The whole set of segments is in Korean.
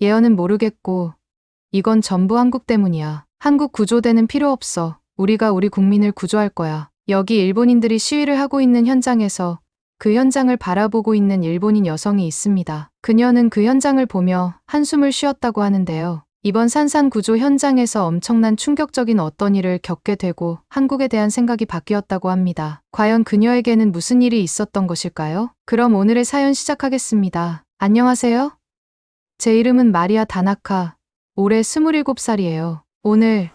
예언은 모르겠고 이건 전부 한국 때문이야. 한국 구조대는 필요 없어. 우리가 우리 국민을 구조할 거야. 여기 일본인들이 시위를 하고 있는 현장에서 그 현장을 바라보고 있는 일본인 여성이 있습니다. 그녀는 그 현장을 보며 한숨을 쉬었다고 하는데요. 이번 산산 구조 현장에서 엄청난 충격적인 어떤 일을 겪게 되고 한국에 대한 생각이 바뀌었다고 합니다. 과연 그녀에게는 무슨 일이 있었던 것일까요? 그럼 오늘의 사연 시작하겠습니다. 안녕하세요. 제 이름은 마리아 다나카. 올해 27살이에요. 오늘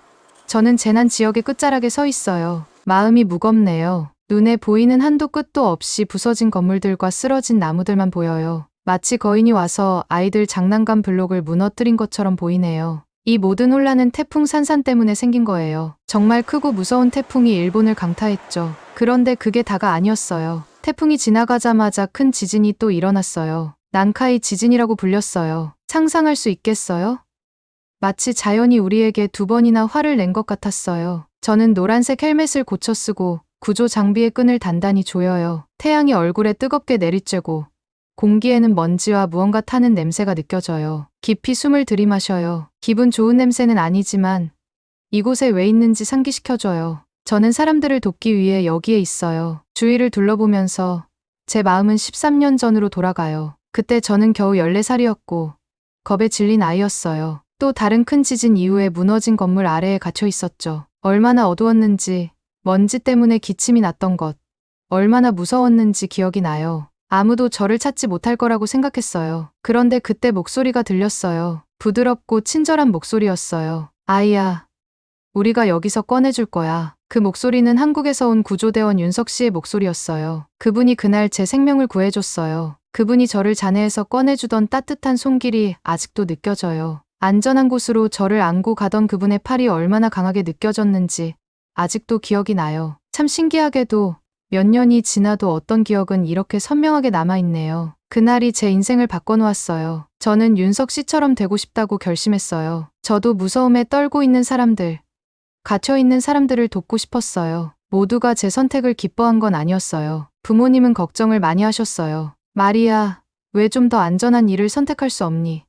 저는 재난 지역의 끝자락에 서 있어요. 마음이 무겁네요. 눈에 보이는 한도 끝도 없이 부서진 건물들과 쓰러진 나무들만 보여요. 마치 거인이 와서 아이들 장난감 블록을 무너뜨린 것처럼 보이네요. 이 모든 혼란은 태풍 산산 때문에 생긴 거예요. 정말 크고 무서운 태풍이 일본을 강타했죠. 그런데 그게 다가 아니었어요. 태풍이 지나가자마자 큰 지진이 또 일어났어요. 난카이 지진이라고 불렸어요. 상상할 수 있겠어요? 마치 자연이 우리에게 2번이나 화를 낸 것 같았어요. 저는 노란색 헬멧을 고쳐 쓰고 구조 장비의 끈을 단단히 조여요. 태양이 얼굴에 뜨겁게 내리쬐고 공기에는 먼지와 무언가 타는 냄새가 느껴져요. 깊이 숨을 들이마셔요. 기분 좋은 냄새는 아니지만 이곳에 왜 있는지 상기시켜줘요. 저는 사람들을 돕기 위해 여기에 있어요. 주위를 둘러보면서 제 마음은 13년 전으로 돌아가요. 그때 저는 겨우 14살이었고 겁에 질린 아이였어요. 또 다른 큰 지진 이후에 무너진 건물 아래에 갇혀 있었죠. 얼마나 어두웠는지, 먼지 때문에 기침이 났던 것, 얼마나 무서웠는지 기억이 나요. 아무도 저를 찾지 못할 거라고 생각했어요. 그런데 그때 목소리가 들렸어요. 부드럽고 친절한 목소리였어요. 아이야, 우리가 여기서 꺼내줄 거야. 그 목소리는 한국에서 온 구조대원 윤석 씨의 목소리였어요. 그분이 그날 제 생명을 구해줬어요. 그분이 저를 잔해에서 꺼내주던 따뜻한 손길이 아직도 느껴져요. 안전한 곳으로 저를 안고 가던 그분의 팔이 얼마나 강하게 느껴졌는지 아직도 기억이 나요. 참 신기하게도 몇 년이 지나도 어떤 기억은 이렇게 선명하게 남아있네요. 그날이 제 인생을 바꿔놓았어요. 저는 윤석 씨처럼 되고 싶다고 결심했어요. 저도 무서움에 떨고 있는 사람들, 갇혀있는 사람들을 돕고 싶었어요. 모두가 제 선택을 기뻐한 건 아니었어요. 부모님은 걱정을 많이 하셨어요. 마리아, 왜 좀 더 안전한 일을 선택할 수 없니?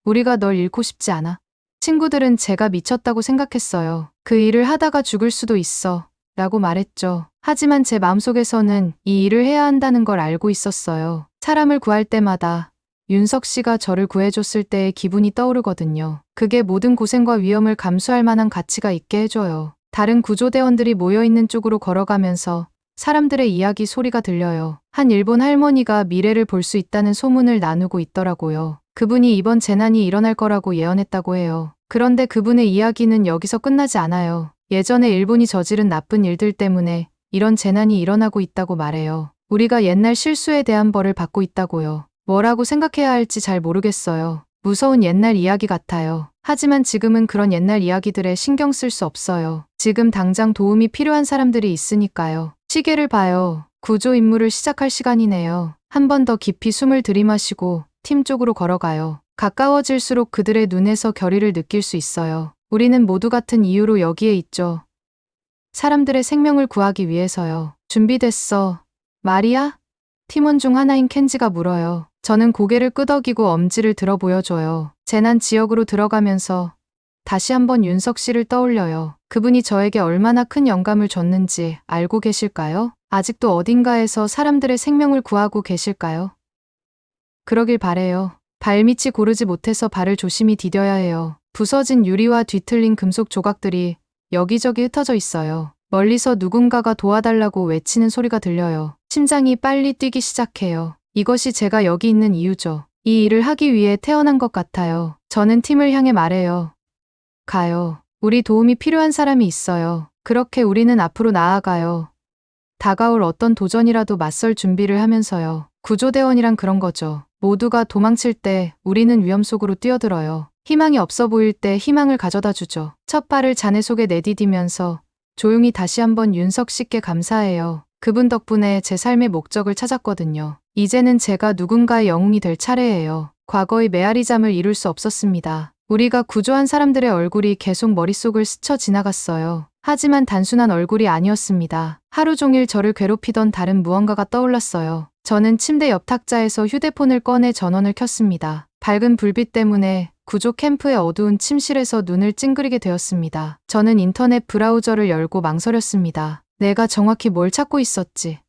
우리가 널 잃고 싶지 않아. 친구들은 제가 미쳤다고 생각했어요. 그 일을 하다가 죽을 수도 있어. 라고 말했죠. 하지만 제 마음속에서는 이 일을 해야 한다는 걸 알고 있었어요. 사람을 구할 때마다 윤석 씨가 저를 구해줬을 때의 기분이 떠오르거든요. 그게 모든 고생과 위험을 감수할 만한 가치가 있게 해줘요. 다른 구조대원들이 모여있는 쪽으로 걸어가면서 사람들의 이야기 소리가 들려요. 한 일본 할머니가 미래를 볼 수 있다는 소문을 나누고 있더라고요. 그분이 이번 재난이 일어날 거라고 예언했다고 해요. 그런데 그분의 이야기는 여기서 끝나지 않아요. 예전에 일본이 저지른 나쁜 일들 때문에 이런 재난이 일어나고 있다고 말해요. 우리가 옛날 실수에 대한 벌을 받고 있다고요. 뭐라고 생각해야 할지 잘 모르겠어요. 무서운 옛날 이야기 같아요. 하지만 지금은 그런 옛날 이야기들에 신경 쓸 수 없어요. 지금 당장 도움이 필요한 사람들이 있으니까요. 시계를 봐요. 구조 임무를 시작할 시간이네요. 한 번 더 깊이 숨을 들이마시고 팀 쪽으로 걸어가요. 가까워질수록 그들의 눈에서 결의를 느낄 수 있어요. 우리는 모두 같은 이유로 여기에 있죠. 사람들의 생명을 구하기 위해서요. 준비됐어, 마리아? 팀원 중 하나인 켄지가 물어요. 저는 고개를 끄덕이고 엄지를 들어 보여줘요. 재난 지역으로 들어가면서 다시 한번 윤석 씨를 떠올려요. 그분이 저에게 얼마나 큰 영감을 줬는지 알고 계실까요? 아직도 어딘가에서 사람들의 생명을 구하고 계실까요? 그러길 바래요. 발밑이 고르지 못해서 발을 조심히 디뎌야 해요. 부서진 유리와 뒤틀린 금속 조각들이 여기저기 흩어져 있어요. 멀리서 누군가가 도와달라고 외치는 소리가 들려요. 심장이 빨리 뛰기 시작해요. 이것이 제가 여기 있는 이유죠. 이 일을 하기 위해 태어난 것 같아요. 저는 팀을 향해 말해요. 가요. 우리 도움이 필요한 사람이 있어요. 그렇게 우리는 앞으로 나아가요. 다가올 어떤 도전이라도 맞설 준비를 하면서요. 구조대원이란 그런 거죠. 모두가 도망칠 때 우리는 위험 속으로 뛰어들어요. 희망이 없어 보일 때 희망을 가져다 주죠. 첫 발을 잔해 속에 내디디면서 조용히 다시 한번 윤석 씨께 감사해요. 그분 덕분에 제 삶의 목적을 찾았거든요. 이제는 제가 누군가의 영웅이 될 차례예요. 과거의 메아리 잠을 이룰 수 없었습니다. 우리가 구조한 사람들의 얼굴이 계속 머릿속을 스쳐 지나갔어요. 하지만 단순한 얼굴이 아니었습니다. 하루 종일 저를 괴롭히던 다른 무언가가 떠올랐어요. 저는 침대 옆 탁자에서 휴대폰을 꺼내 전원을 켰습니다. 밝은 불빛 때문에 구조 캠프의 어두운 침실에서 눈을 찡그리게 되었습니다. 저는 인터넷 브라우저를 열고 망설였습니다. 내가 정확히 뭘 찾고 있었지?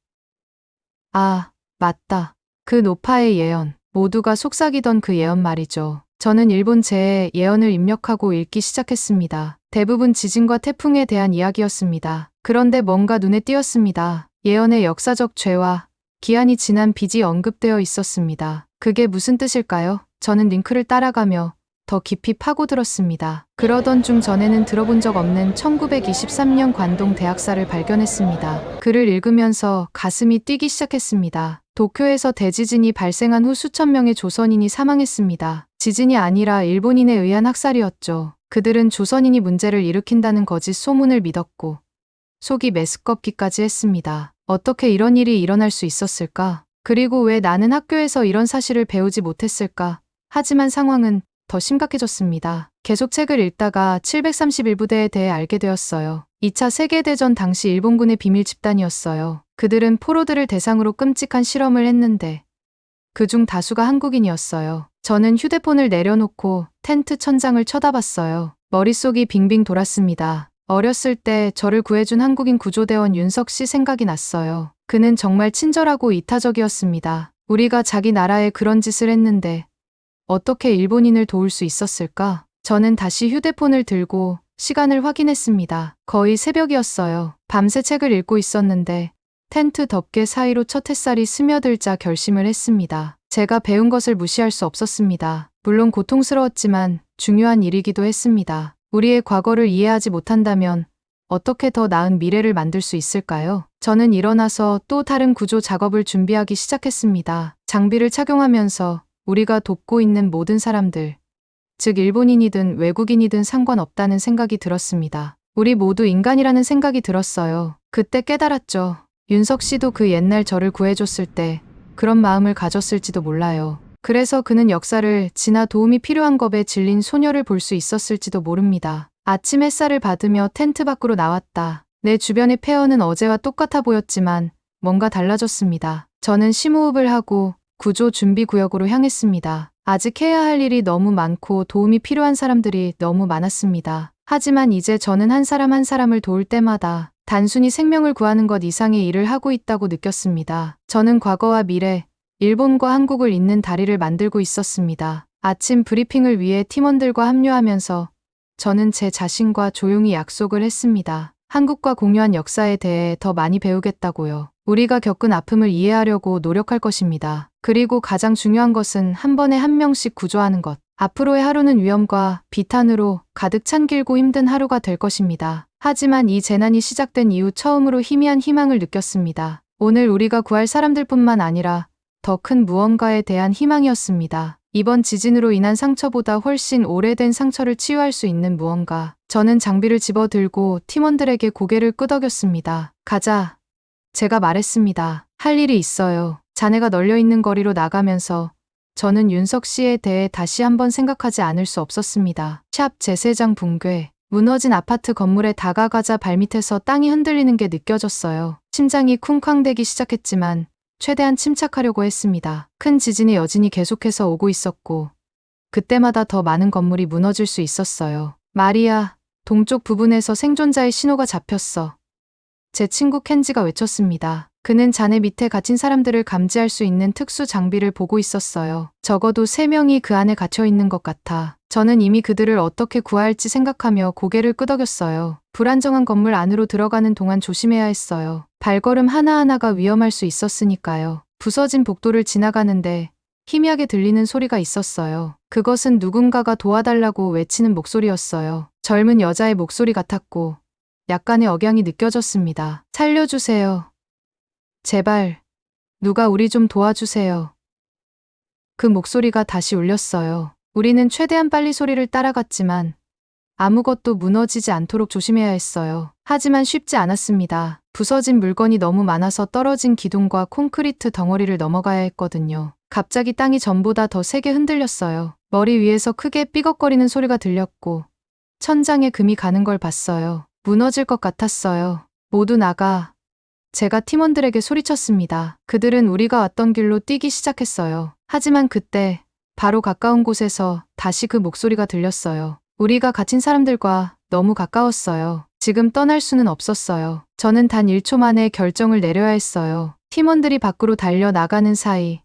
아, 맞다. 그 노파의 예언. 모두가 속삭이던 그 예언 말이죠. 저는 일본 재해 예언을 입력하고 읽기 시작했습니다. 대부분 지진과 태풍에 대한 이야기였습니다. 그런데 뭔가 눈에 띄었습니다. 예언의 역사적 죄와 기한이 지난 빚이 언급되어 있었습니다. 그게 무슨 뜻일까요? 저는 링크를 따라가며 더 깊이 파고들었습니다. 그러던 중 전에는 들어본 적 없는 1923년 관동 대학사를 발견했습니다. 글을 읽으면서 가슴이 뛰기 시작했습니다. 도쿄에서 대지진이 발생한 후 수천 명의 조선인이 사망했습니다. 지진이 아니라 일본인에 의한 학살이었죠. 그들은 조선인이 문제를 일으킨다는 거짓 소문을 믿었고 속이 메스껍기까지 했습니다. 어떻게 이런 일이 일어날 수 있었을까? 그리고 왜 나는 학교에서 이런 사실을 배우지 못했을까? 하지만 상황은 더 심각해졌습니다. 계속 책을 읽다가 731부대에 대해 알게 되었어요. 2차 세계대전 당시 일본군의 비밀 집단이었어요. 그들은 포로들을 대상으로 끔찍한 실험을 했는데 그중 다수가 한국인이었어요. 저는 휴대폰을 내려놓고 텐트 천장을 쳐다봤어요. 머릿속이 빙빙 돌았습니다. 어렸을 때 저를 구해준 한국인 구조대원 윤석 씨 생각이 났어요. 그는 정말 친절하고 이타적이었습니다. 우리가 자기 나라에 그런 짓을 했는데 어떻게 일본인을 도울 수 있었을까? 저는 다시 휴대폰을 들고 시간을 확인했습니다. 거의 새벽이었어요. 밤새 책을 읽고 있었는데 텐트 덮개 사이로 첫 햇살이 스며들자 결심을 했습니다. 제가 배운 것을 무시할 수 없었습니다. 물론 고통스러웠지만 중요한 일이기도 했습니다. 우리의 과거를 이해하지 못한다면 어떻게 더 나은 미래를 만들 수 있을까요? 저는 일어나서 또 다른 구조 작업을 준비하기 시작했습니다. 장비를 착용하면서 우리가 돕고 있는 모든 사람들, 즉 일본인이든 외국인이든 상관없다는 생각이 들었습니다. 우리 모두 인간이라는 생각이 들었어요. 그때 깨달았죠. 윤석 씨도 그 옛날 저를 구해줬을 때 그런 마음을 가졌을지도 몰라요. 그래서 그는 역사를 지나 도움이 필요한 겁에 질린 소녀를 볼 수 있었을지도 모릅니다. 아침 햇살을 받으며 텐트 밖으로 나왔다. 내 주변의 폐허는 어제와 똑같아 보였지만 뭔가 달라졌습니다. 저는 심호흡을 하고 구조 준비 구역으로 향했습니다. 아직 해야 할 일이 너무 많고 도움이 필요한 사람들이 너무 많았습니다. 하지만 이제 저는 한 사람 한 사람을 도울 때마다 단순히 생명을 구하는 것 이상의 일을 하고 있다고 느꼈습니다. 저는 과거와 미래, 일본과 한국을 잇는 다리를 만들고 있었습니다. 아침 브리핑을 위해 팀원들과 합류하면서 저는 제 자신과 조용히 약속을 했습니다. 한국과 공유한 역사에 대해 더 많이 배우겠다고요. 우리가 겪은 아픔을 이해하려고 노력할 것입니다. 그리고 가장 중요한 것은 한 번에 한 명씩 구조하는 것. 앞으로의 하루는 위험과 비탄으로 가득 찬 길고 힘든 하루가 될 것입니다. 하지만 이 재난이 시작된 이후 처음으로 희미한 희망을 느꼈습니다. 오늘 우리가 구할 사람들뿐만 아니라 더 큰 무언가에 대한 희망이었습니다. 이번 지진으로 인한 상처보다 훨씬 오래된 상처를 치유할 수 있는 무언가. 저는 장비를 집어들고 팀원들에게 고개를 끄덕였습니다. 가자. 제가 말했습니다. 할 일이 있어요. 잔해가 널려있는 거리로 나가면서 저는 윤석 씨에 대해 다시 한번 생각하지 않을 수 없었습니다. 샵 제세장 붕괴. 무너진 아파트 건물에 다가가자 발밑에서 땅이 흔들리는 게 느껴졌어요. 심장이 쿵쾅대기 시작했지만 최대한 침착하려고 했습니다. 큰 지진의 여진이 계속해서 오고 있었고 그때마다 더 많은 건물이 무너질 수 있었어요. 마리아, 동쪽 부분에서 생존자의 신호가 잡혔어. 제 친구 켄지가 외쳤습니다. 그는 잔해 밑에 갇힌 사람들을 감지할 수 있는 특수 장비를 보고 있었어요. 적어도 3명이 그 안에 갇혀 있는 것 같아. 저는 이미 그들을 어떻게 구할지 생각하며 고개를 끄덕였어요. 불안정한 건물 안으로 들어가는 동안 조심해야 했어요. 발걸음 하나하나가 위험할 수 있었으니까요. 부서진 복도를 지나가는데 희미하게 들리는 소리가 있었어요. 그것은 누군가가 도와달라고 외치는 목소리였어요. 젊은 여자의 목소리 같았고 약간의 억양이 느껴졌습니다. 살려주세요. 제발, 누가 우리 좀 도와주세요. 그 목소리가 다시 울렸어요. 우리는 최대한 빨리 소리를 따라갔지만 아무것도 무너지지 않도록 조심해야 했어요. 하지만 쉽지 않았습니다. 부서진 물건이 너무 많아서 떨어진 기둥과 콘크리트 덩어리를 넘어가야 했거든요. 갑자기 땅이 전보다 더 세게 흔들렸어요. 머리 위에서 크게 삐걱거리는 소리가 들렸고 천장에 금이 가는 걸 봤어요. 무너질 것 같았어요. 모두 나가. 제가 팀원들에게 소리쳤습니다. 그들은 우리가 왔던 길로 뛰기 시작했어요. 하지만 그때 바로 가까운 곳에서 다시 그 목소리가 들렸어요. 우리가 갇힌 사람들과 너무 가까웠어요. 지금 떠날 수는 없었어요. 저는 단 1초 만에 결정을 내려야 했어요. 팀원들이 밖으로 달려 나가는 사이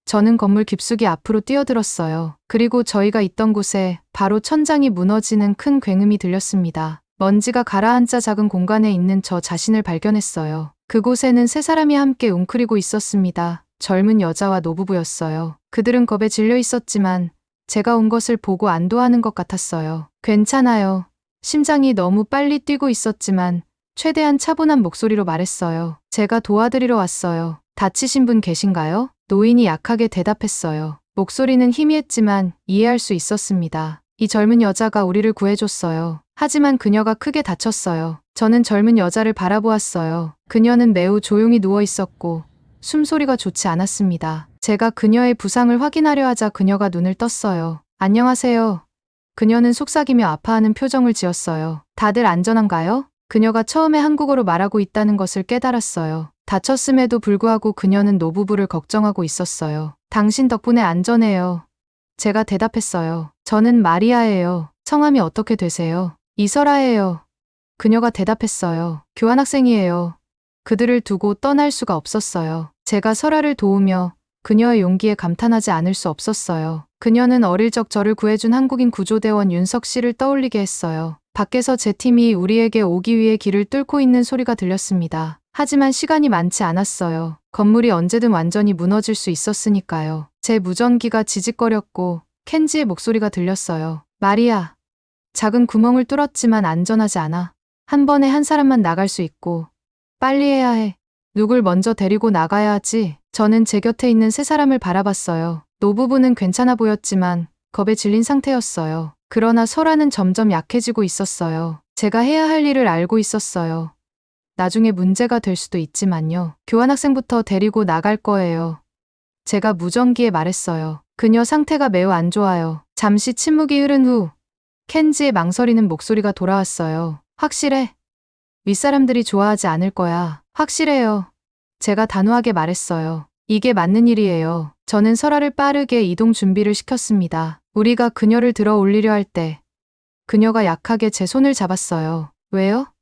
저는 건물 깊숙이 앞으로 뛰어들었어요. 그리고 저희가 있던 곳에 바로 천장이 무너지는 큰 굉음이 들렸습니다. 먼지가 가라앉아 작은 공간에 있는 저 자신을 발견했어요. 그곳에는 세 사람이 함께 웅크리고 있었습니다. 젊은 여자와 노부부였어요. 그들은 겁에 질려 있었지만 제가 온 것을 보고 안도하는 것 같았어요. 괜찮아요. 심장이 너무 빨리 뛰고 있었지만 최대한 차분한 목소리로 말했어요. 제가 도와드리러 왔어요. 다치신 분 계신가요? 노인이 약하게 대답했어요. 목소리는 희미했지만 이해할 수 있었습니다. 이 젊은 여자가 우리를 구해줬어요. 하지만 그녀가 크게 다쳤어요. 저는 젊은 여자를 바라보았어요. 그녀는 매우 조용히 누워 있었고 숨소리가 좋지 않았습니다. 제가 그녀의 부상을 확인하려 하자 그녀가 눈을 떴어요. 안녕하세요. 그녀는 속삭이며 아파하는 표정을 지었어요. 다들 안전한가요? 그녀가 처음에 한국어로 말하고 있다는 것을 깨달았어요. 다쳤음에도 불구하고 그녀는 노부부를 걱정하고 있었어요. 당신 덕분에 안전해요. 제가 대답했어요. 저는 마리아예요. 성함이 어떻게 되세요? 이설아예요. 그녀가 대답했어요. 교환학생이에요. 그들을 두고 떠날 수가 없었어요. 제가 설아를 도우며 그녀의 용기에 감탄하지 않을 수 없었어요. 그녀는 어릴 적 저를 구해준 한국인 구조대원 윤석 씨를 떠올리게 했어요. 밖에서 제 팀이 우리에게 오기 위해 길을 뚫고 있는 소리가 들렸습니다. 하지만 시간이 많지 않았어요. 건물이 언제든 완전히 무너질 수 있었으니까요. 제 무전기가 지직거렸고 켄지의 목소리가 들렸어요. 마리아. 작은 구멍을 뚫었지만 안전하지 않아. 한 번에 한 사람만 나갈 수 있고 빨리 해야 해. 누굴 먼저 데리고 나가야 하지. 저는 제 곁에 있는 세 사람을 바라봤어요. 노부부는 괜찮아 보였지만 겁에 질린 상태였어요. 그러나 설아는 점점 약해지고 있었어요. 제가 해야 할 일을 알고 있었어요. 나중에 문제가 될 수도 있지만요. 교환학생부터 데리고 나갈 거예요. 제가 무전기에 말했어요. 그녀 상태가 매우 안 좋아요. 잠시 침묵이 흐른 후 켄지의 망설이는 목소리가 돌아왔어요. 확실해? 윗사람들이 좋아하지 않을 거야. 확실해요. 제가 단호하게 말했어요. 이게 맞는 일이에요. 저는 설아를 빠르게 이동 준비를 시켰습니다. 우리가 그녀를 들어 올리려 할 때 그녀가 약하게 제 손을 잡았어요. 왜요?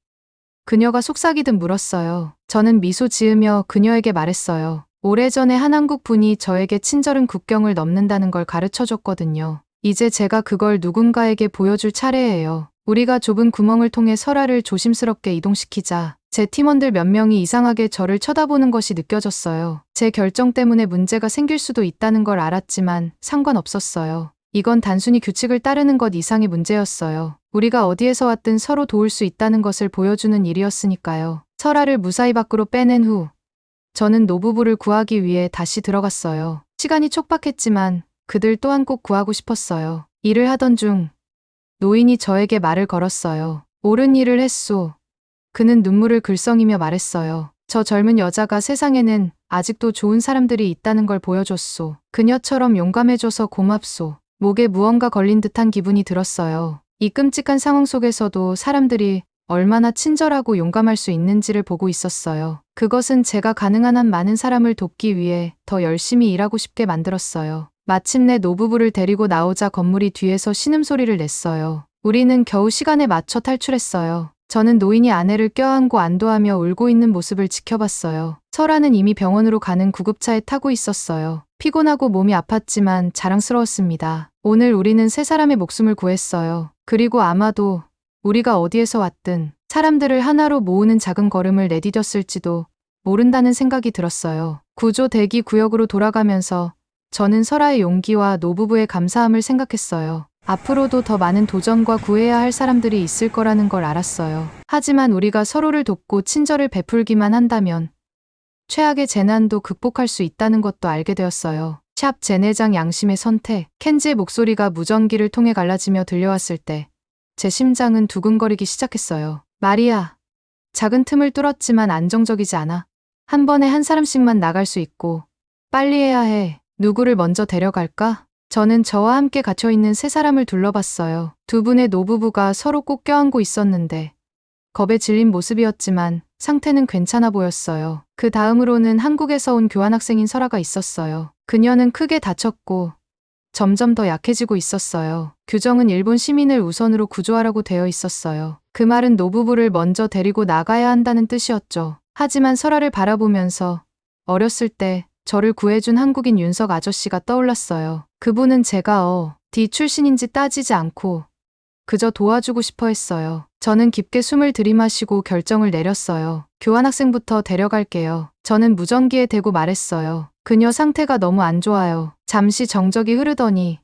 그녀가 속삭이듯 물었어요. 저는 미소 지으며 그녀에게 말했어요. 오래전에 한 한국 분이 저에게 친절은 국경을 넘는다는 걸 가르쳐 줬거든요. 이제 제가 그걸 누군가에게 보여줄 차례예요. 우리가 좁은 구멍을 통해 설아를 조심스럽게 이동시키자 제 팀원들 몇 명이 이상하게 저를 쳐다보는 것이 느껴졌어요. 제 결정 때문에 문제가 생길 수도 있다는 걸 알았지만 상관없었어요. 이건 단순히 규칙을 따르는 것 이상의 문제였어요. 우리가 어디에서 왔든 서로 도울 수 있다는 것을 보여주는 일이었으니까요. 설아를 무사히 밖으로 빼낸 후 저는 노부부를 구하기 위해 다시 들어갔어요. 시간이 촉박했지만 그들 또한 꼭 구하고 싶었어요. 일을 하던 중 노인이 저에게 말을 걸었어요. 옳은 일을 했소. 그는 눈물을 글썽이며 말했어요. 저 젊은 여자가 세상에는 아직도 좋은 사람들이 있다는 걸 보여줬소. 그녀처럼 용감해줘서 고맙소. 목에 무언가 걸린 듯한 기분이 들었어요. 이 끔찍한 상황 속에서도 사람들이 얼마나 친절하고 용감할 수 있는지를 보고 있었어요. 그것은 제가 가능한 한 많은 사람을 돕기 위해 더 열심히 일하고 싶게 만들었어요. 마침내 노부부를 데리고 나오자 건물이 뒤에서 신음소리를 냈어요. 우리는 겨우 시간에 맞춰 탈출했어요. 저는 노인이 아내를 껴안고 안도하며 울고 있는 모습을 지켜봤어요. 설아는 이미 병원으로 가는 구급차에 타고 있었어요. 피곤하고 몸이 아팠지만 자랑스러웠습니다. 오늘 우리는 세 사람의 목숨을 구했어요. 그리고 아마도 우리가 어디에서 왔든 사람들을 하나로 모으는 작은 걸음을 내디뎠을지도 모른다는 생각이 들었어요. 구조 대기 구역으로 돌아가면서 저는 설아의 용기와 노부부의 감사함을 생각했어요. 앞으로도 더 많은 도전과 구해야 할 사람들이 있을 거라는 걸 알았어요. 하지만 우리가 서로를 돕고 친절을 베풀기만 한다면 최악의 재난도 극복할 수 있다는 것도 알게 되었어요. 샵 제내장 양심의 선택. 켄지의 목소리가 무전기를 통해 갈라지며 들려왔을 때 제 심장은 두근거리기 시작했어요. 마리아. 작은 틈을 뚫었지만 안정적이지 않아. 한 번에 한 사람씩만 나갈 수 있고 빨리 해야 해. 누구를 먼저 데려갈까? 저는 저와 함께 갇혀있는 세 사람을 둘러봤어요. 두 분의 노부부가 서로 꼭 껴안고 있었는데 겁에 질린 모습이었지만 상태는 괜찮아 보였어요. 그 다음으로는 한국에서 온 교환학생인 설아가 있었어요. 그녀는 크게 다쳤고 점점 더 약해지고 있었어요. 규정은 일본 시민을 우선으로 구조하라고 되어 있었어요. 그 말은 노부부를 먼저 데리고 나가야 한다는 뜻이었죠. 하지만 설아를 바라보면서 어렸을 때 저를 구해준 한국인 윤석 아저씨가 떠올랐어요. 그분은 제가 D 출신인지 따지지 않고 그저 도와주고 싶어 했어요. 저는 깊게 숨을 들이마시고 결정을 내렸어요. 교환학생부터 데려갈게요. 저는 무전기에 대고 말했어요. 그녀 상태가 너무 안 좋아요. 잠시 정적이 흐르더니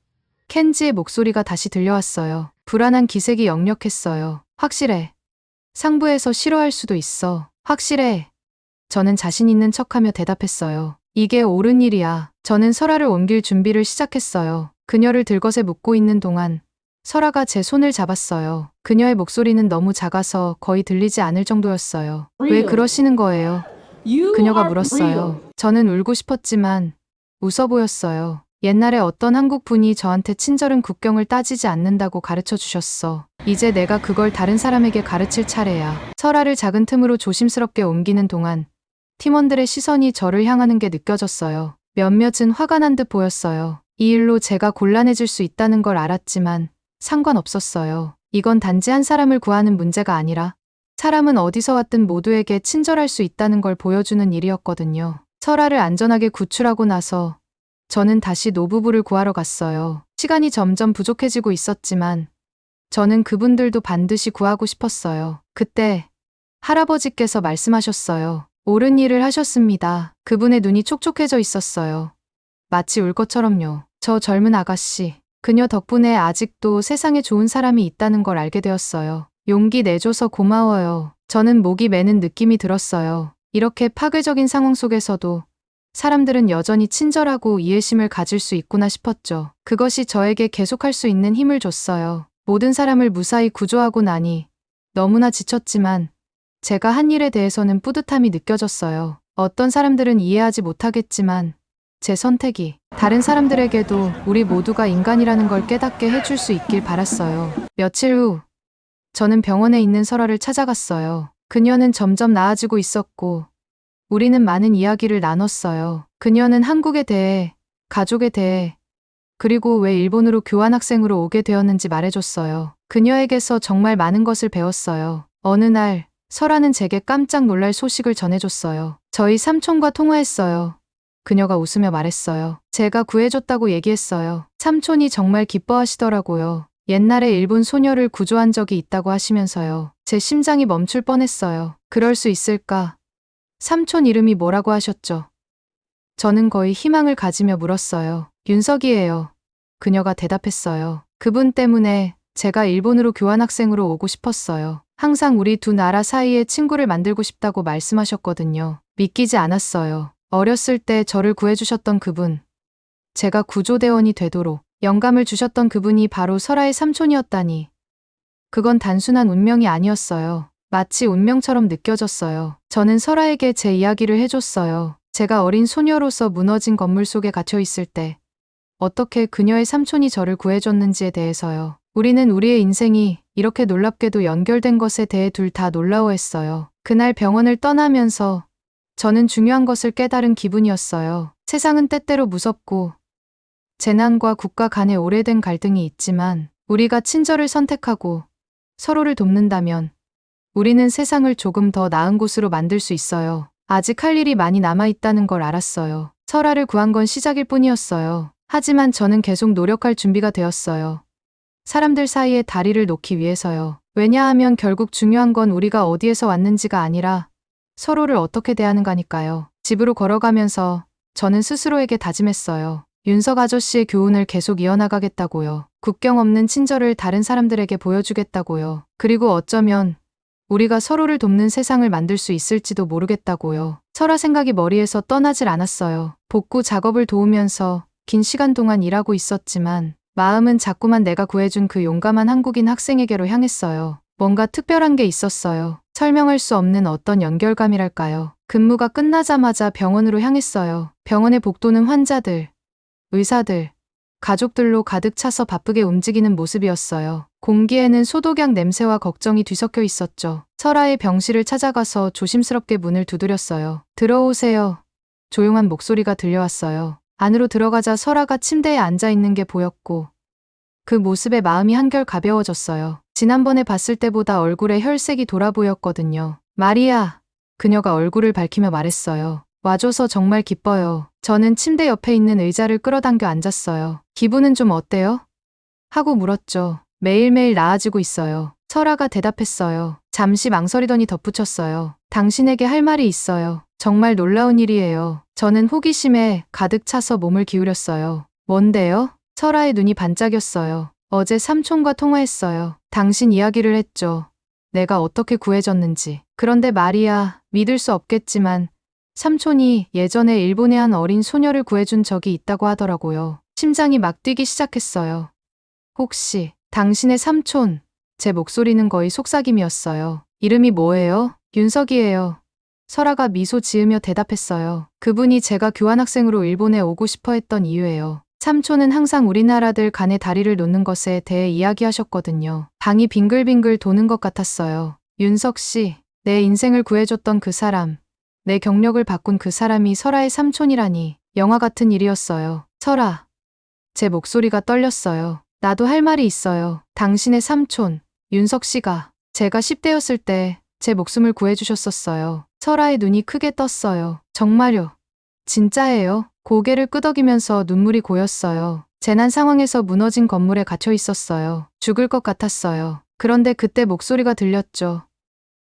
켄지의 목소리가 다시 들려왔어요. 불안한 기색이 역력했어요. 확실해. 상부에서 싫어할 수도 있어. 확실해. 저는 자신 있는 척하며 대답했어요. 이게 옳은 일이야. 저는 설아를 옮길 준비를 시작했어요. 그녀를 들것에 묶고 있는 동안 설아가 제 손을 잡았어요. 그녀의 목소리는 너무 작아서 거의 들리지 않을 정도였어요. 왜 그러시는 거예요? 그녀가 물었어요. 저는 울고 싶었지만 웃어 보였어요. 옛날에 어떤 한국 분이 저한테 친절은 국경을 따지지 않는다고 가르쳐 주셨어. 이제 내가 그걸 다른 사람에게 가르칠 차례야. 설아를 작은 틈으로 조심스럽게 옮기는 동안 팀원들의 시선이 저를 향하는 게 느껴졌어요. 몇몇은 화가 난 듯 보였어요. 이 일로 제가 곤란해질 수 있다는 걸 알았지만 상관없었어요. 이건 단지 한 사람을 구하는 문제가 아니라 사람은 어디서 왔든 모두에게 친절할 수 있다는 걸 보여주는 일이었거든요. 설아를 안전하게 구출하고 나서 저는 다시 노부부를 구하러 갔어요. 시간이 점점 부족해지고 있었지만 저는 그분들도 반드시 구하고 싶었어요. 그때 할아버지께서 말씀하셨어요. 옳은 일을 하셨습니다. 그분의 눈이 촉촉해져 있었어요. 마치 울 것처럼요. 저 젊은 아가씨. 그녀 덕분에 아직도 세상에 좋은 사람이 있다는 걸 알게 되었어요. 용기 내줘서 고마워요. 저는 목이 메는 느낌이 들었어요. 이렇게 파괴적인 상황 속에서도 사람들은 여전히 친절하고 이해심을 가질 수 있구나 싶었죠. 그것이 저에게 계속할 수 있는 힘을 줬어요. 모든 사람을 무사히 구조하고 나니 너무나 지쳤지만 제가 한 일에 대해서는 뿌듯함이 느껴졌어요. 어떤 사람들은 이해하지 못하겠지만 제 선택이 다른 사람들에게도 우리 모두가 인간이라는 걸 깨닫게 해줄 수 있길 바랐어요. 며칠 후 저는 병원에 있는 설아를 찾아갔어요. 그녀는 점점 나아지고 있었고 우리는 많은 이야기를 나눴어요. 그녀는 한국에 대해, 가족에 대해, 그리고 왜 일본으로 교환학생으로 오게 되었는지 말해줬어요. 그녀에게서 정말 많은 것을 배웠어요. 어느 날 설아는 제게 깜짝 놀랄 소식을 전해줬어요. 저희 삼촌과 통화했어요. 그녀가 웃으며 말했어요. 제가 구해줬다고 얘기했어요. 삼촌이 정말 기뻐하시더라고요. 옛날에 일본 소녀를 구조한 적이 있다고 하시면서요. 제 심장이 멈출 뻔했어요. 그럴 수 있을까? 삼촌 이름이 뭐라고 하셨죠? 저는 거의 희망을 가지며 물었어요. 윤석이에요. 그녀가 대답했어요. 그분 때문에 제가 일본으로 교환학생으로 오고 싶었어요. 항상 우리 두 나라 사이에 친구를 만들고 싶다고 말씀하셨거든요. 믿기지 않았어요. 어렸을 때 저를 구해주셨던 그분, 제가 구조대원이 되도록 영감을 주셨던 그분이 바로 설아의 삼촌이었다니. 그건 단순한 운명이 아니었어요. 마치 운명처럼 느껴졌어요. 저는 설아에게 제 이야기를 해줬어요. 제가 어린 소녀로서 무너진 건물 속에 갇혀 있을 때 어떻게 그녀의 삼촌이 저를 구해줬는지에 대해서요. 우리는 우리의 인생이 이렇게 놀랍게도 연결된 것에 대해 둘 다 놀라워했어요. 그날 병원을 떠나면서 저는 중요한 것을 깨달은 기분이었어요. 세상은 때때로 무섭고 재난과 국가 간의 오래된 갈등이 있지만 우리가 친절을 선택하고 서로를 돕는다면 우리는 세상을 조금 더 나은 곳으로 만들 수 있어요. 아직 할 일이 많이 남아있다는 걸 알았어요. 설아를 구한 건 시작일 뿐이었어요. 하지만 저는 계속 노력할 준비가 되었어요. 사람들 사이에 다리를 놓기 위해서요. 왜냐하면 결국 중요한 건 우리가 어디에서 왔는지가 아니라 서로를 어떻게 대하는가니까요. 집으로 걸어가면서 저는 스스로에게 다짐했어요. 윤석 아저씨의 교훈을 계속 이어나가겠다고요. 국경 없는 친절을 다른 사람들에게 보여주겠다고요. 그리고 어쩌면 우리가 서로를 돕는 세상을 만들 수 있을지도 모르겠다고요. 설아 생각이 머리에서 떠나질 않았어요. 복구 작업을 도우면서 긴 시간 동안 일하고 있었지만 마음은 자꾸만 내가 구해준 그 용감한 한국인 학생에게로 향했어요. 뭔가 특별한 게 있었어요. 설명할 수 없는 어떤 연결감이랄까요. 근무가 끝나자마자 병원으로 향했어요. 병원의 복도는 환자들, 의사들, 가족들로 가득 차서 바쁘게 움직이는 모습이었어요. 공기에는 소독약 냄새와 걱정이 뒤섞여 있었죠. 설아의 병실을 찾아가서 조심스럽게 문을 두드렸어요. 들어오세요. 조용한 목소리가 들려왔어요. 안으로 들어가자 설아가 침대에 앉아 있는 게 보였고 그 모습에 마음이 한결 가벼워졌어요. 지난번에 봤을 때보다 얼굴에 혈색이 돌아 보였거든요. 마리아, 그녀가 얼굴을 밝히며 말했어요. 와줘서 정말 기뻐요. 저는 침대 옆에 있는 의자를 끌어당겨 앉았어요. 기분은 좀 어때요? 하고 물었죠. 매일매일 나아지고 있어요. 설아가 대답했어요. 잠시 망설이더니 덧붙였어요. 당신에게 할 말이 있어요. 정말 놀라운 일이에요. 저는 호기심에 가득 차서 몸을 기울였어요. 뭔데요? 설아의 눈이 반짝였어요. 어제 삼촌과 통화했어요. 당신 이야기를 했죠. 내가 어떻게 구해졌는지. 그런데 마리아, 믿을 수 없겠지만 삼촌이 예전에 일본의 한 어린 소녀를 구해준 적이 있다고 하더라고요. 심장이 막 뛰기 시작했어요. 혹시 당신의 삼촌? 제 목소리는 거의 속삭임이었어요. 이름이 뭐예요? 윤석이에요. 설아가 미소 지으며 대답했어요. 그분이 제가 교환학생으로 일본에 오고 싶어 했던 이유예요. 삼촌은 항상 우리나라들 간의 다리를 놓는 것에 대해 이야기하셨거든요. 방이 빙글빙글 도는 것 같았어요. 윤석 씨, 내 인생을 구해줬던 그 사람, 내 경력을 바꾼 그 사람이 설아의 삼촌이라니 영화 같은 일이었어요. 설아, 제 목소리가 떨렸어요. 나도 할 말이 있어요. 당신의 삼촌, 윤석 씨가 제가 10대였을 때 제 목숨을 구해주셨었어요. 설아의 눈이 크게 떴어요. 정말요? 진짜예요? 고개를 끄덕이면서 눈물이 고였어요. 재난 상황에서 무너진 건물에 갇혀 있었어요. 죽을 것 같았어요. 그런데 그때 목소리가 들렸죠.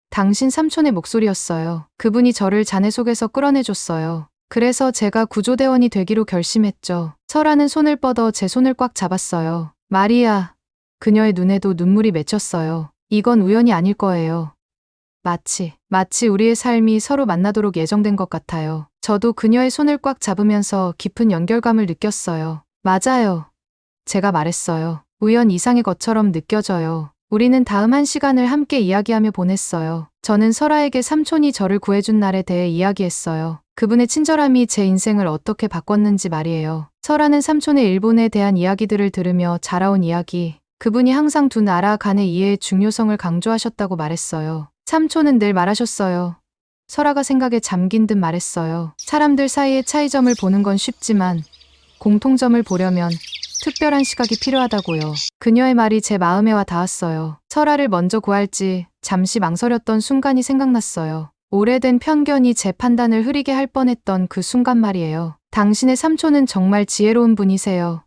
당신 삼촌의 목소리였어요. 그분이 저를 잔해 속에서 끌어내줬어요. 그래서 제가 구조대원이 되기로 결심했죠. 설아는 손을 뻗어 제 손을 꽉 잡았어요. 마리아, 그녀의 눈에도 눈물이 맺혔어요. 이건 우연이 아닐 거예요. 마치 우리의 삶이 서로 만나도록 예정된 것 같아요. 저도 그녀의 손을 꽉 잡으면서 깊은 연결감을 느꼈어요. 맞아요. 제가 말했어요. 우연 이상의 것처럼 느껴져요. 우리는 다음 한 시간을 함께 이야기하며 보냈어요. 저는 설아에게 삼촌이 저를 구해준 날에 대해 이야기했어요. 그분의 친절함이 제 인생을 어떻게 바꿨는지 말이에요. 설아는 삼촌의 일본에 대한 이야기들을 들으며 자라온 이야기, 그분이 항상 두 나라 간의 이해의 중요성을 강조하셨다고 말했어요. 삼촌은 늘 말하셨어요. 설아가 생각에 잠긴 듯 말했어요. 사람들 사이의 차이점을 보는 건 쉽지만 공통점을 보려면 특별한 시각이 필요하다고요. 그녀의 말이 제 마음에 와 닿았어요. 설아를 먼저 구할지 잠시 망설였던 순간이 생각났어요. 오래된 편견이 제 판단을 흐리게 할 뻔했던 그 순간 말이에요. 당신의 삼촌은 정말 지혜로운 분이세요.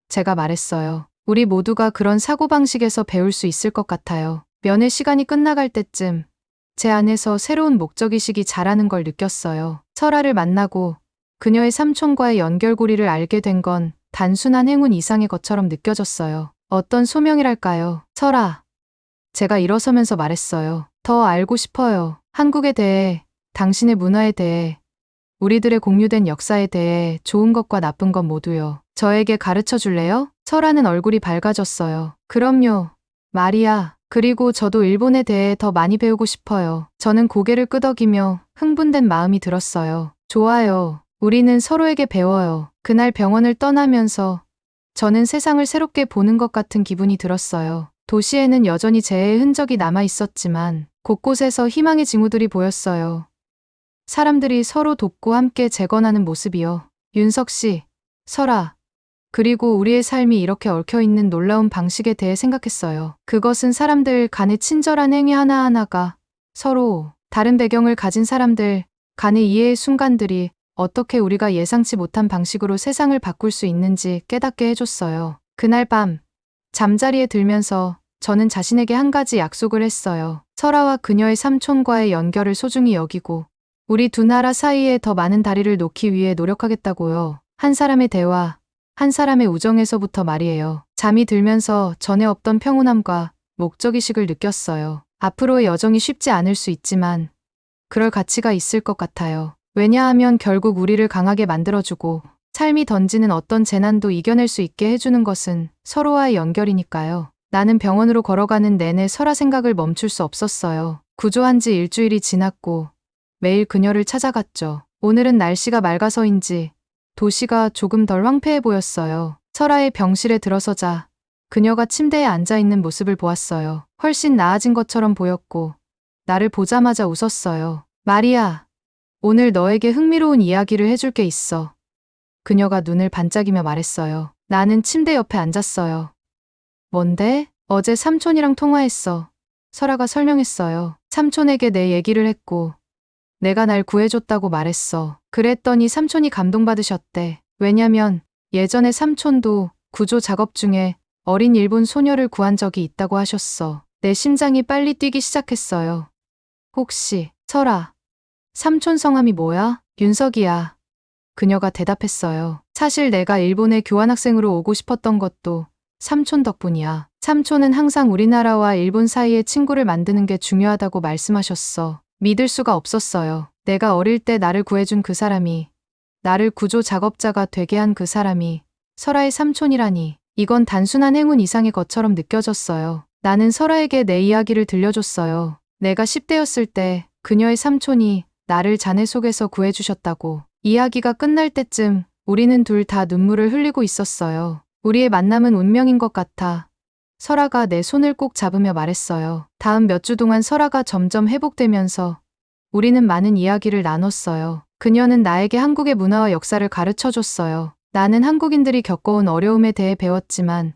제가 말했어요. 우리 모두가 그런 사고방식에서 배울 수 있을 것 같아요. 면회 시간이 끝나갈 때쯤 제 안에서 새로운 목적의식이 자라는 걸 느꼈어요. 설아를 만나고 그녀의 삼촌과의 연결고리를 알게 된 건 단순한 행운 이상의 것처럼 느껴졌어요. 어떤 소명이랄까요? 설아. 제가 일어서면서 말했어요. 더 알고 싶어요. 한국에 대해, 당신의 문화에 대해, 우리들의 공유된 역사에 대해 좋은 것과 나쁜 것 모두요. 저에게 가르쳐 줄래요? 설아는 얼굴이 밝아졌어요. 그럼요. 마리아. 그리고 저도 일본에 대해 더 많이 배우고 싶어요. 저는 고개를 끄덕이며 흥분된 마음이 들었어요. 좋아요. 우리는 서로에게 배워요. 그날 병원을 떠나면서 저는 세상을 새롭게 보는 것 같은 기분이 들었어요. 도시에는 여전히 재해의 흔적이 남아 있었지만 곳곳에서 희망의 징후들이 보였어요. 사람들이 서로 돕고 함께 재건하는 모습이요. 윤석 씨, 설아, 그리고 우리의 삶이 이렇게 얽혀있는 놀라운 방식에 대해 생각했어요. 그것은 사람들 간의 친절한 행위 하나하나가 서로 다른 배경을 가진 사람들 간의 이해의 순간들이 어떻게 우리가 예상치 못한 방식으로 세상을 바꿀 수 있는지 깨닫게 해줬어요. 그날 밤 잠자리에 들면서 저는 자신에게 한 가지 약속을 했어요. 설아와 그녀의 삼촌과의 연결을 소중히 여기고 우리 두 나라 사이에 더 많은 다리를 놓기 위해 노력하겠다고요. 한 사람의 대화, 한 사람의 우정에서부터 말이에요. 잠이 들면서 전에 없던 평온함과 목적의식을 느꼈어요. 앞으로의 여정이 쉽지 않을 수 있지만 그럴 가치가 있을 것 같아요. 왜냐하면 결국 우리를 강하게 만들어주고 삶이 던지는 어떤 재난도 이겨낼 수 있게 해주는 것은 서로와의 연결이니까요. 나는 병원으로 걸어가는 내내 설아 생각을 멈출 수 없었어요. 구조한 지 일주일이 지났고 매일 그녀를 찾아갔죠. 오늘은 날씨가 맑아서인지 도시가 조금 덜 황폐해 보였어요. 설아의 병실에 들어서자 그녀가 침대에 앉아있는 모습을 보았어요. 훨씬 나아진 것처럼 보였고 나를 보자마자 웃었어요. 마리아, 오늘 너에게 흥미로운 이야기를 해줄 게 있어. 그녀가 눈을 반짝이며 말했어요. 나는 침대 옆에 앉았어요. 뭔데? 어제 삼촌이랑 통화했어. 설아가 설명했어요. 삼촌에게 내 얘기를 했고 내가 날 구해줬다고 말했어. 그랬더니 삼촌이 감동받으셨대. 왜냐면 예전에 삼촌도 구조 작업 중에 어린 일본 소녀를 구한 적이 있다고 하셨어. 내 심장이 빨리 뛰기 시작했어요. 혹시 설아, 삼촌 성함이 뭐야? 윤석이야. 그녀가 대답했어요. 사실 내가 일본에 교환학생으로 오고 싶었던 것도 삼촌 덕분이야. 삼촌은 항상 우리나라와 일본 사이에 친구를 만드는 게 중요하다고 말씀하셨어. 믿을 수가 없었어요. 내가 어릴 때 나를 구해준 그 사람이, 나를 구조 작업자가 되게 한 그 사람이 설아의 삼촌이라니. 이건 단순한 행운 이상의 것처럼 느껴졌어요. 나는 설아에게 내 이야기를 들려줬어요. 내가 10대였을 때 그녀의 삼촌이 나를 잔해 속에서 구해주셨다고. 이야기가 끝날 때쯤 우리는 둘 다 눈물을 흘리고 있었어요. 우리의 만남은 운명인 것 같아. 설아가 내 손을 꼭 잡으며 말했어요. 다음 몇 주 동안 설아가 점점 회복되면서 우리는 많은 이야기를 나눴어요. 그녀는 나에게 한국의 문화와 역사를 가르쳐줬어요. 나는 한국인들이 겪어온 어려움에 대해 배웠지만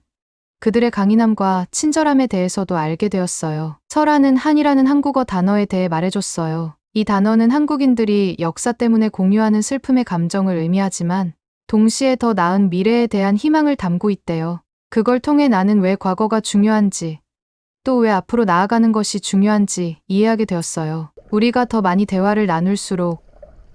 그들의 강인함과 친절함에 대해서도 알게 되었어요. 설아는 한이라는 한국어 단어에 대해 말해줬어요. 이 단어는 한국인들이 역사 때문에 공유하는 슬픔의 감정을 의미하지만 동시에 더 나은 미래에 대한 희망을 담고 있대요. 그걸 통해 나는 왜 과거가 중요한지, 또 왜 앞으로 나아가는 것이 중요한지 이해하게 되었어요. 우리가 더 많이 대화를 나눌수록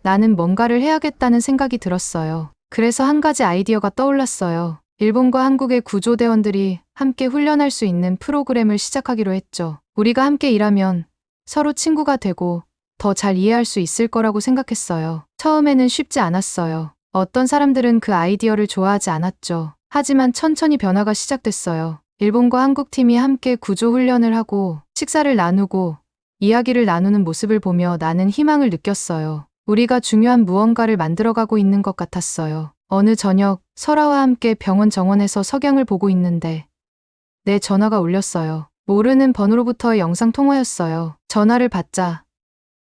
나는 뭔가를 해야겠다는 생각이 들었어요. 그래서 한 가지 아이디어가 떠올랐어요. 일본과 한국의 구조대원들이 함께 훈련할 수 있는 프로그램을 시작하기로 했죠. 우리가 함께 일하면 서로 친구가 되고 더 잘 이해할 수 있을 거라고 생각했어요. 처음에는 쉽지 않았어요. 어떤 사람들은 그 아이디어를 좋아하지 않았죠. 하지만 천천히 변화가 시작됐어요. 일본과 한국 팀이 함께 구조 훈련을 하고 식사를 나누고 이야기를 나누는 모습을 보며 나는 희망을 느꼈어요. 우리가 중요한 무언가를 만들어가고 있는 것 같았어요. 어느 저녁 설아와 함께 병원 정원에서 석양을 보고 있는데 내 전화가 울렸어요. 모르는 번호로부터의 영상통화였어요. 전화를 받자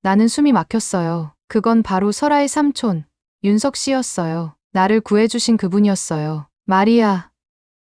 나는 숨이 막혔어요. 그건 바로 설아의 삼촌, 윤석 씨였어요. 나를 구해주신 그분이었어요. 마리아.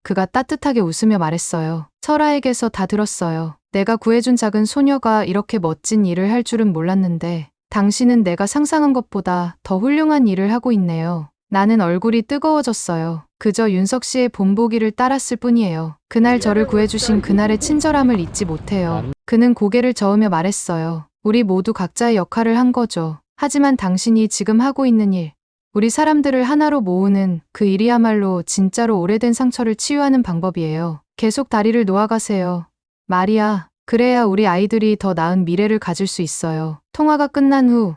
그가 따뜻하게 웃으며 말했어요. 설아에게서 다 들었어요. 내가 구해준 작은 소녀가 이렇게 멋진 일을 할 줄은 몰랐는데 당신은 내가 상상한 것보다 더 훌륭한 일을 하고 있네요. 나는 얼굴이 뜨거워졌어요. 그저 윤석 씨의 본보기를 따랐을 뿐이에요. 그날 저를 구해주신 그날의 친절함을 잊지 못해요. 그는 고개를 저으며 말했어요. 우리 모두 각자의 역할을 한 거죠. 하지만 당신이 지금 하고 있는 일, 우리 사람들을 하나로 모으는 그 일이야말로 진짜로 오래된 상처를 치유하는 방법이에요. 계속 다리를 놓아가세요. 마리아, 그래야 우리 아이들이 더 나은 미래를 가질 수 있어요. 통화가 끝난 후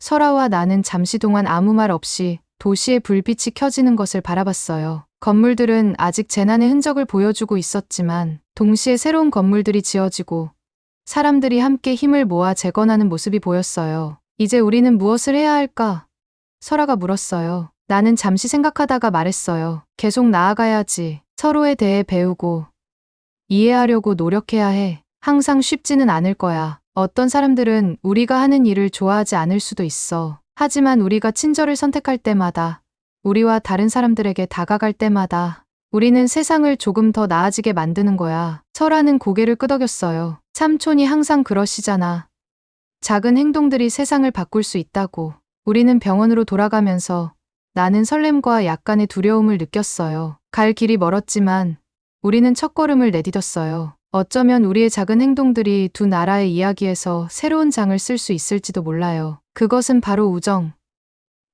설아와 나는 잠시 동안 아무 말 없이 도시의 불빛이 켜지는 것을 바라봤어요. 건물들은 아직 재난의 흔적을 보여주고 있었지만 동시에 새로운 건물들이 지어지고 사람들이 함께 힘을 모아 재건하는 모습이 보였어요. 이제 우리는 무엇을 해야 할까? 설아가 물었어요. 나는 잠시 생각하다가 말했어요. 계속 나아가야지. 서로에 대해 배우고 이해하려고 노력해야 해. 항상 쉽지는 않을 거야. 어떤 사람들은 우리가 하는 일을 좋아하지 않을 수도 있어. 하지만 우리가 친절을 선택할 때마다, 우리와 다른 사람들에게 다가갈 때마다 우리는 세상을 조금 더 나아지게 만드는 거야. 설아는 고개를 끄덕였어요. 삼촌이 항상 그러시잖아. 작은 행동들이 세상을 바꿀 수 있다고. 우리는 병원으로 돌아가면서 나는 설렘과 약간의 두려움을 느꼈어요. 갈 길이 멀었지만 우리는 첫걸음을 내딛었어요. 어쩌면 우리의 작은 행동들이 두 나라의 이야기에서 새로운 장을 쓸 수 있을지도 몰라요. 그것은 바로 우정,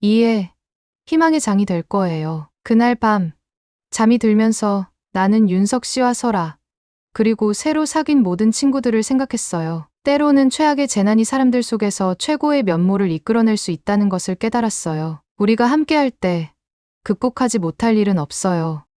이해, 희망의 장이 될 거예요. 그날 밤, 잠이 들면서 나는 윤석 씨와 설아, 그리고 새로 사귄 모든 친구들을 생각했어요. 때로는 최악의 재난이 사람들 속에서 최고의 면모를 이끌어낼 수 있다는 것을 깨달았어요. 우리가 함께할 때 극복하지 못할 일은 없어요.